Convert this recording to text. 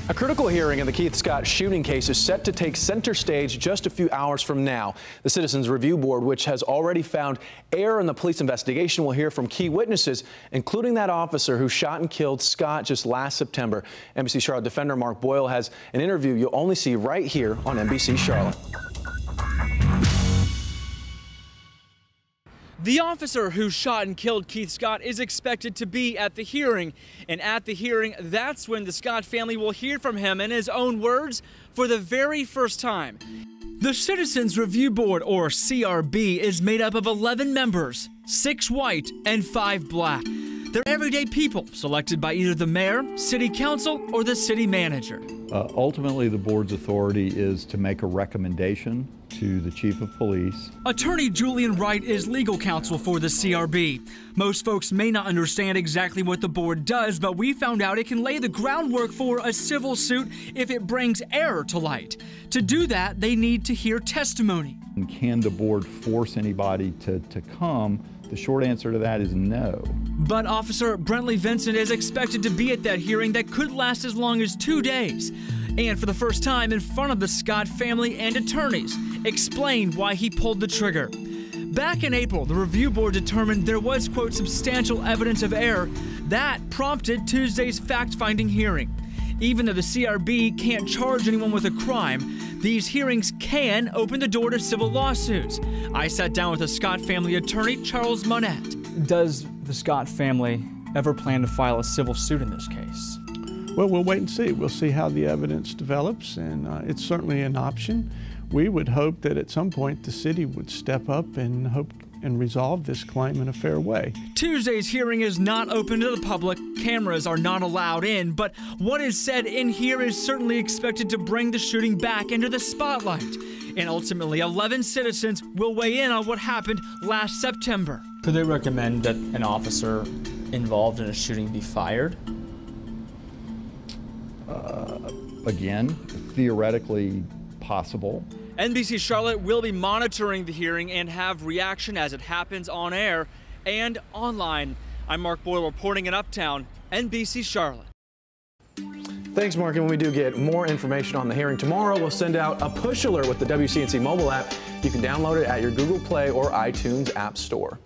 A critical hearing in the Keith Scott shooting case is set to take center stage just a few hours from now. The Citizens Review Board, which has already found error in the police investigation, will hear from key witnesses, including that officer who shot and killed Scott just last September. NBC Charlotte defender Mark Boyle has an interview you'll only see right here on NBC Charlotte. The officer who shot and killed Keith Scott is expected to be at the hearing. And at the hearing, that's when the Scott family will hear from him in his own words for the very first time. The Citizens Review Board, or CRB, is made up of 11 members, 6 white and 5 black. They're everyday people selected by either the mayor, city council, or the city manager. Ultimately, the board's authority is to make a recommendation to the chief of police. Attorney Julian Wright is legal counsel for the CRB. Most folks may not understand exactly what the board does, but we found out it can lay the groundwork for a civil suit if it brings error to light. To do that, they need to hear testimony. And can the board force anybody to come? The short answer to that is no. But Officer Brentley Vincent is expected to be at that hearing that could last as long as 2 days. And for the first time in front of the Scott family and attorneys, explained why he pulled the trigger. Back in April, the review board determined there was, quote, substantial evidence of error. That prompted Tuesday's fact-finding hearing. Even though the CRB can't charge anyone with a crime, these hearings can open the door to civil lawsuits. I sat down with the Scott family attorney, Charles Monette. Does the Scott family ever plan to file a civil suit in this case? Well, we'll wait and see. We'll see how the evidence develops, and it's certainly an option. We would hope that at some point the city would step up and resolve this claim in a fair way. Tuesday's hearing is not open to the public. Cameras are not allowed in, but what is said in here is certainly expected to bring the shooting back into the spotlight. And ultimately, 11 citizens will weigh in on what happened last September. Could they recommend that an officer involved in a shooting be fired? Again, theoretically possible. NBC Charlotte will be monitoring the hearing and have reaction as it happens on air and online. I'm Mark Boyle reporting in Uptown, NBC Charlotte. Thanks, Mark. And when we do get more information on the hearing tomorrow, we'll send out a push alert with the WCNC mobile app. You can download it at your Google Play or iTunes App Store.